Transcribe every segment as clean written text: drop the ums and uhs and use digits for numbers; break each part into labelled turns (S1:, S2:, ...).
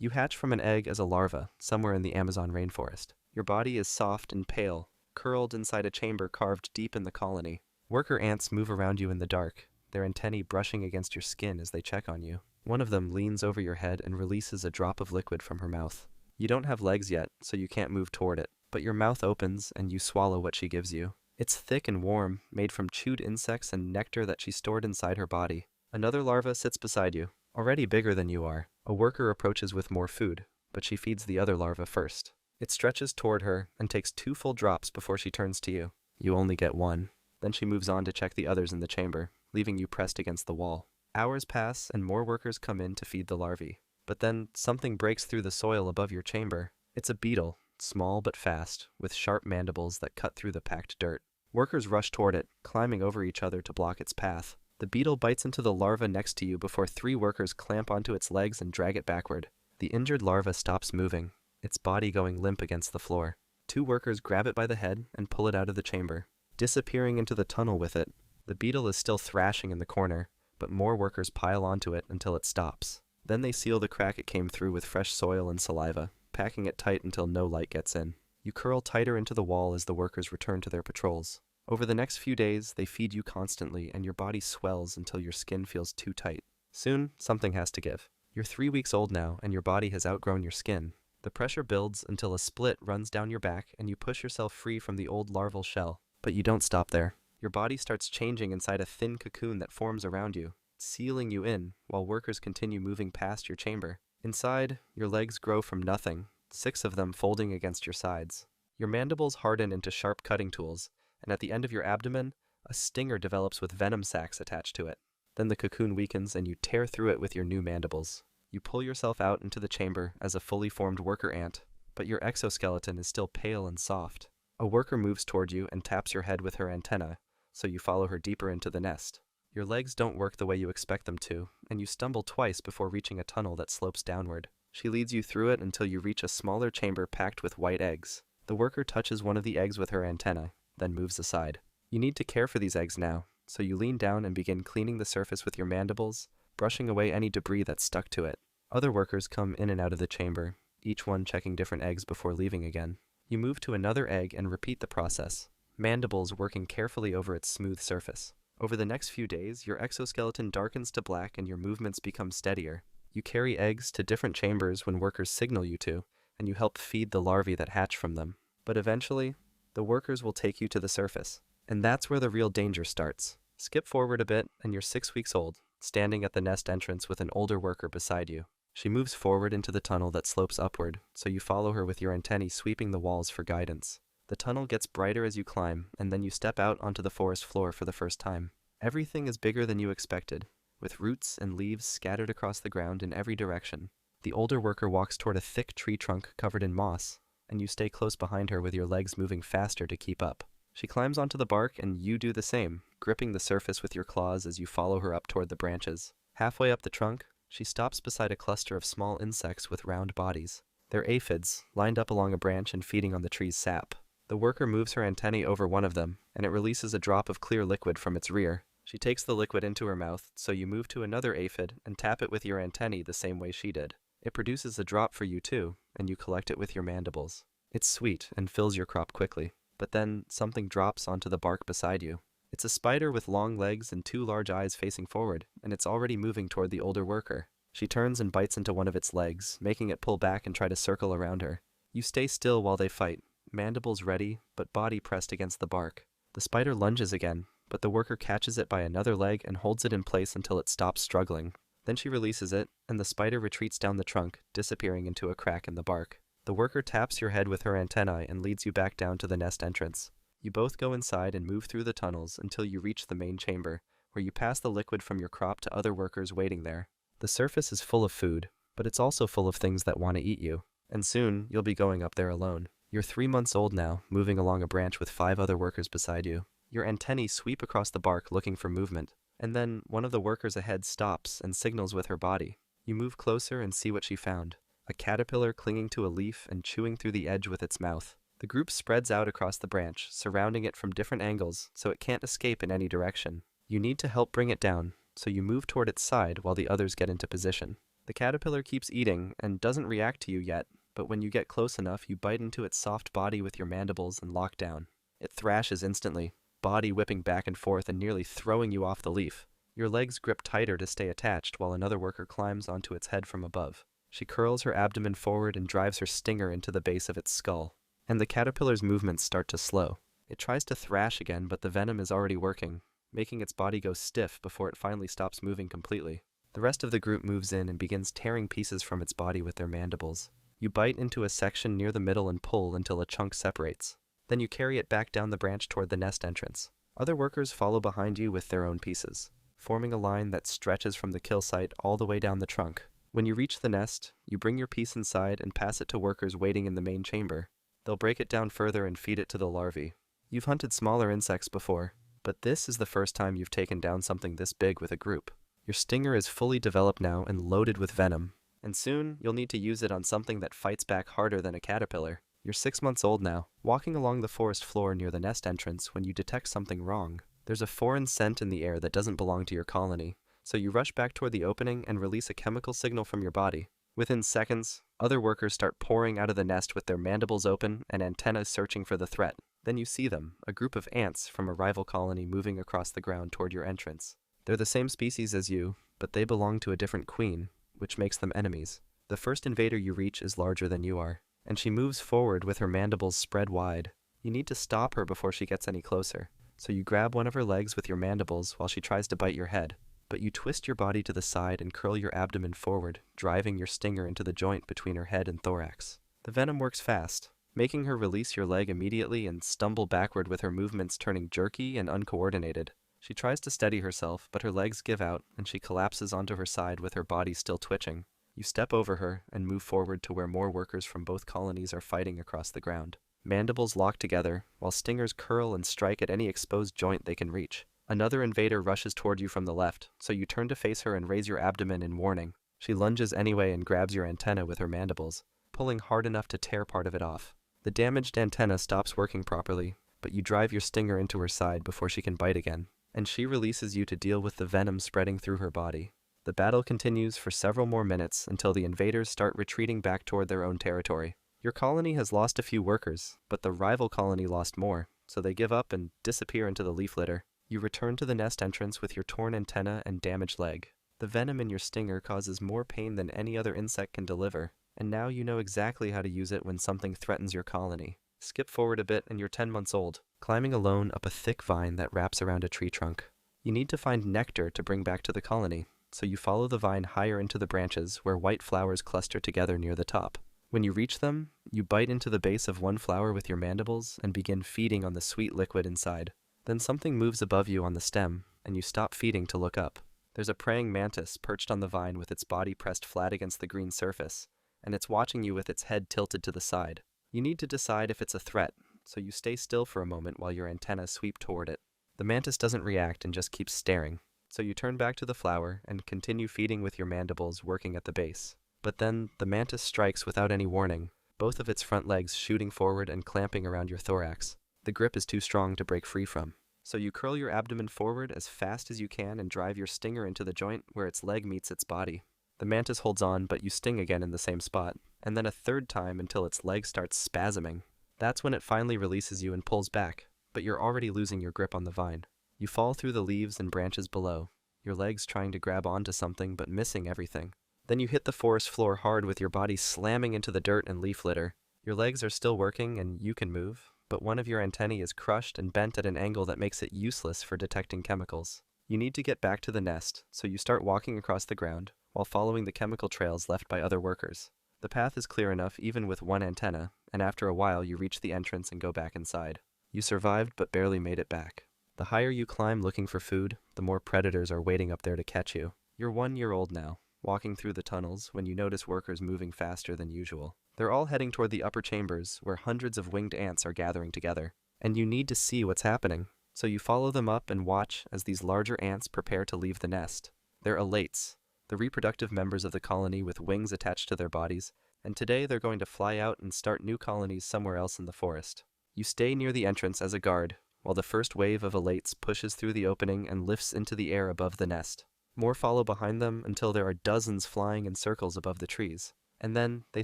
S1: You hatch from an egg as a larva somewhere in the Amazon rainforest. Your body is soft and pale, curled inside a chamber carved deep in the colony. Worker ants move around you in the dark, their antennae brushing against your skin as they check on you. One of them leans over your head and releases a drop of liquid from her mouth. You don't have legs yet, so you can't move toward it, but your mouth opens and you swallow what she gives you. It's thick and warm, made from chewed insects and nectar that she stored inside her body. Another larva sits beside you, already bigger than you are. A worker approaches with more food, but she feeds the other larva first. It stretches toward her and takes 2 full drops before she turns to you. You only get 1. Then she moves on to check the others in the chamber, leaving you pressed against the wall. Hours pass and more workers come in to feed the larvae. But then something breaks through the soil above your chamber. It's a beetle, small but fast, with sharp mandibles that cut through the packed dirt. Workers rush toward it, climbing over each other to block its path. The beetle bites into the larva next to you before 3 workers clamp onto its legs and drag it backward. The injured larva stops moving, its body going limp against the floor. 2 workers grab it by the head and pull it out of the chamber, disappearing into the tunnel with it. The beetle is still thrashing in the corner, but more workers pile onto it until it stops. Then they seal the crack it came through with fresh soil and saliva, packing it tight until no light gets in. You curl tighter into the wall as the workers return to their patrols. Over the next few days, they feed you constantly and your body swells until your skin feels too tight. Soon, something has to give. You're 3 weeks old now and your body has outgrown your skin. The pressure builds until a split runs down your back and you push yourself free from the old larval shell. But you don't stop there. Your body starts changing inside a thin cocoon that forms around you, sealing you in while workers continue moving past your chamber. Inside, your legs grow from nothing, 6 of them folding against your sides. Your mandibles harden into sharp cutting tools, and at the end of your abdomen, a stinger develops with venom sacs attached to it. Then the cocoon weakens and you tear through it with your new mandibles. You pull yourself out into the chamber as a fully formed worker ant, but your exoskeleton is still pale and soft. A worker moves toward you and taps your head with her antenna, so you follow her deeper into the nest. Your legs don't work the way you expect them to, and you stumble twice before reaching a tunnel that slopes downward. She leads you through it until you reach a smaller chamber packed with white eggs. The worker touches one of the eggs with her antenna, then moves aside. You need to care for these eggs now, so you lean down and begin cleaning the surface with your mandibles, brushing away any debris that's stuck to it. Other workers come in and out of the chamber, each one checking different eggs before leaving again. You move to another egg and repeat the process, mandibles working carefully over its smooth surface. Over the next few days, your exoskeleton darkens to black and your movements become steadier. You carry eggs to different chambers when workers signal you to, and you help feed the larvae that hatch from them. But eventually, the workers will take you to the surface. And that's where the real danger starts. Skip forward a bit, and you're 6 weeks old, standing at the nest entrance with an older worker beside you. She moves forward into the tunnel that slopes upward, so you follow her with your antennae sweeping the walls for guidance. The tunnel gets brighter as you climb, and then you step out onto the forest floor for the first time. Everything is bigger than you expected, with roots and leaves scattered across the ground in every direction. The older worker walks toward a thick tree trunk covered in moss, and you stay close behind her with your legs moving faster to keep up. She climbs onto the bark and you do the same, gripping the surface with your claws as you follow her up toward the branches. Halfway up the trunk, she stops beside a cluster of small insects with round bodies. They're aphids, lined up along a branch and feeding on the tree's sap. The worker moves her antennae over one of them, and it releases a drop of clear liquid from its rear. She takes the liquid into her mouth, so you move to another aphid and tap it with your antennae the same way she did. It produces a drop for you too, and you collect it with your mandibles. It's sweet and fills your crop quickly, but then something drops onto the bark beside you. It's a spider with long legs and 2 large eyes facing forward, and it's already moving toward the older worker. She turns and bites into one of its legs, making it pull back and try to circle around her. You stay still while they fight, mandibles ready, but body pressed against the bark. The spider lunges again, but the worker catches it by another leg and holds it in place until it stops struggling. Then she releases it, and the spider retreats down the trunk, disappearing into a crack in the bark. The worker taps your head with her antennae and leads you back down to the nest entrance. You both go inside and move through the tunnels until you reach the main chamber, where you pass the liquid from your crop to other workers waiting there. The surface is full of food, but it's also full of things that want to eat you, and soon you'll be going up there alone. You're 3 months old now, moving along a branch with 5 other workers beside you. Your antennae sweep across the bark looking for movement, and then one of the workers ahead stops and signals with her body. You move closer and see what she found. A caterpillar clinging to a leaf and chewing through the edge with its mouth. The group spreads out across the branch, surrounding it from different angles so it can't escape in any direction. You need to help bring it down, so you move toward its side while the others get into position. The caterpillar keeps eating and doesn't react to you yet, but when you get close enough, you bite into its soft body with your mandibles and lock down. It thrashes instantly, body whipping back and forth and nearly throwing you off the leaf. Your legs grip tighter to stay attached while another worker climbs onto its head from above. She curls her abdomen forward and drives her stinger into the base of its skull. And the caterpillar's movements start to slow. It tries to thrash again, but the venom is already working, making its body go stiff before it finally stops moving completely. The rest of the group moves in and begins tearing pieces from its body with their mandibles. You bite into a section near the middle and pull until a chunk separates. Then you carry it back down the branch toward the nest entrance. Other workers follow behind you with their own pieces, forming a line that stretches from the kill site all the way down the trunk. When you reach the nest, you bring your piece inside and pass it to workers waiting in the main chamber. They'll break it down further and feed it to the larvae. You've hunted smaller insects before, but this is the first time you've taken down something this big with a group. Your stinger is fully developed now and loaded with venom, and soon you'll need to use it on something that fights back harder than a caterpillar. You're 6 months old now, walking along the forest floor near the nest entrance when you detect something wrong. There's a foreign scent in the air that doesn't belong to your colony, so you rush back toward the opening and release a chemical signal from your body. Within seconds, other workers start pouring out of the nest with their mandibles open and antennae searching for the threat. Then you see them, a group of ants from a rival colony moving across the ground toward your entrance. They're the same species as you, but they belong to a different queen, which makes them enemies. The first invader you reach is larger than you are, and she moves forward with her mandibles spread wide. You need to stop her before she gets any closer, so you grab one of her legs with your mandibles while she tries to bite your head. But you twist your body to the side and curl your abdomen forward, driving your stinger into the joint between her head and thorax. The venom works fast, making her release your leg immediately and stumble backward with her movements turning jerky and uncoordinated. She tries to steady herself, but her legs give out and she collapses onto her side with her body still twitching. You step over her and move forward to where more workers from both colonies are fighting across the ground. Mandibles lock together, while stingers curl and strike at any exposed joint they can reach. Another invader rushes toward you from the left, so you turn to face her and raise your abdomen in warning. She lunges anyway and grabs your antenna with her mandibles, pulling hard enough to tear part of it off. The damaged antenna stops working properly, but you drive your stinger into her side before she can bite again, and she releases you to deal with the venom spreading through her body. The battle continues for several more minutes until the invaders start retreating back toward their own territory. Your colony has lost a few workers, but the rival colony lost more, so they give up and disappear into the leaf litter. You return to the nest entrance with your torn antenna and damaged leg. The venom in your stinger causes more pain than any other insect can deliver, and now you know exactly how to use it when something threatens your colony. Skip forward a bit and you're 10 months old, climbing alone up a thick vine that wraps around a tree trunk. You need to find nectar to bring back to the colony, so you follow the vine higher into the branches where white flowers cluster together near the top. When you reach them, you bite into the base of one flower with your mandibles and begin feeding on the sweet liquid inside. Then something moves above you on the stem, and you stop feeding to look up. There's a praying mantis perched on the vine with its body pressed flat against the green surface, and it's watching you with its head tilted to the side. You need to decide if it's a threat, so you stay still for a moment while your antennas sweep toward it. The mantis doesn't react and just keeps staring, so you turn back to the flower and continue feeding with your mandibles working at the base. But then the mantis strikes without any warning, both of its front legs shooting forward and clamping around your thorax. The grip is too strong to break free from. So you curl your abdomen forward as fast as you can and drive your stinger into the joint where its leg meets its body. The mantis holds on, but you sting again in the same spot, and then a third time until its leg starts spasming. That's when it finally releases you and pulls back, but you're already losing your grip on the vine. You fall through the leaves and branches below, your legs trying to grab onto something but missing everything. Then you hit the forest floor hard with your body slamming into the dirt and leaf litter. Your legs are still working and you can move, but one of your antennae is crushed and bent at an angle that makes it useless for detecting chemicals. You need to get back to the nest, so you start walking across the ground while following the chemical trails left by other workers. The path is clear enough even with one antenna, and after a while you reach the entrance and go back inside. You survived but barely made it back. The higher you climb looking for food, the more predators are waiting up there to catch you. You're 1 year old now, walking through the tunnels when you notice workers moving faster than usual. They're all heading toward the upper chambers where hundreds of winged ants are gathering together, and you need to see what's happening. So you follow them up and watch as these larger ants prepare to leave the nest. They're elates, the reproductive members of the colony with wings attached to their bodies, and today they're going to fly out and start new colonies somewhere else in the forest. You stay near the entrance as a guard, while the first wave of elates pushes through the opening and lifts into the air above the nest. More follow behind them until there are dozens flying in circles above the trees. And then they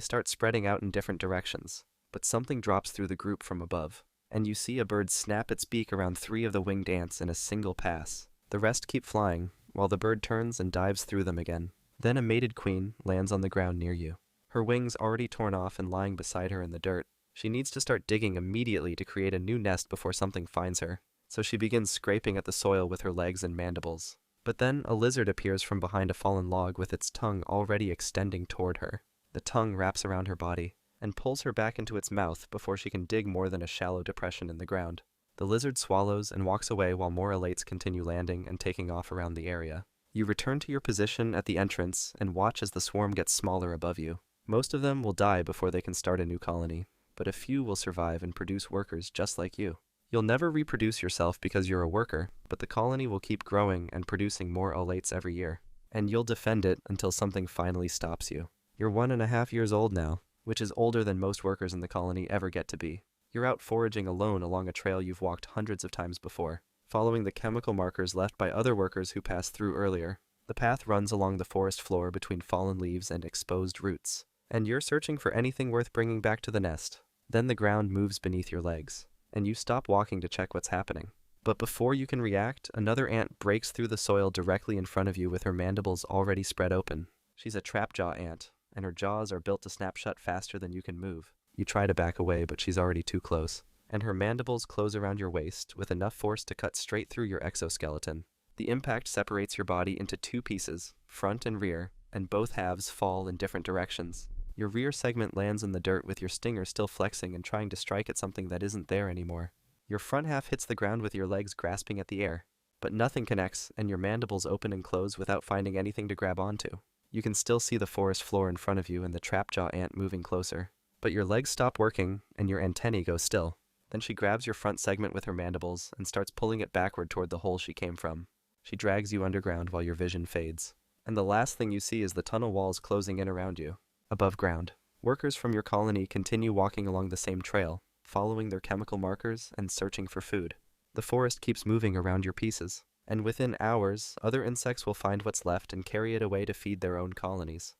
S1: start spreading out in different directions. But something drops through the group from above, and you see a bird snap its beak around 3 of the winged ants in a single pass. The rest keep flying, while the bird turns and dives through them again. Then a mated queen lands on the ground near you. Her wings already torn off and lying beside her in the dirt. She needs to start digging immediately to create a new nest before something finds her, so she begins scraping at the soil with her legs and mandibles. But then a lizard appears from behind a fallen log with its tongue already extending toward her. The tongue wraps around her body and pulls her back into its mouth before she can dig more than a shallow depression in the ground. The lizard swallows and walks away while more elates continue landing and taking off around the area. You return to your position at the entrance and watch as the swarm gets smaller above you. Most of them will die before they can start a new colony, but a few will survive and produce workers just like you. You'll never reproduce yourself because you're a worker, but the colony will keep growing and producing more elates every year. And you'll defend it until something finally stops you. You're 1.5 years old now, which is older than most workers in the colony ever get to be. You're out foraging alone along a trail you've walked hundreds of times before, following the chemical markers left by other workers who passed through earlier. The path runs along the forest floor between fallen leaves and exposed roots, and you're searching for anything worth bringing back to the nest. Then the ground moves beneath your legs, and you stop walking to check what's happening. But before you can react, another ant breaks through the soil directly in front of you with her mandibles already spread open. She's a trapjaw ant, and her jaws are built to snap shut faster than you can move. You try to back away, but she's already too close, and her mandibles close around your waist with enough force to cut straight through your exoskeleton. The impact separates your body into 2 pieces, front and rear, and both halves fall in different directions. Your rear segment lands in the dirt with your stinger still flexing and trying to strike at something that isn't there anymore. Your front half hits the ground with your legs grasping at the air, but nothing connects and your mandibles open and close without finding anything to grab onto. You can still see the forest floor in front of you and the trapjaw ant moving closer. But your legs stop working and your antennae go still. Then she grabs your front segment with her mandibles and starts pulling it backward toward the hole she came from. She drags you underground while your vision fades. And the last thing you see is the tunnel walls closing in around you. Above ground, workers from your colony continue walking along the same trail, following their chemical markers and searching for food. The forest keeps moving around your pieces, and within hours, other insects will find what's left and carry it away to feed their own colonies.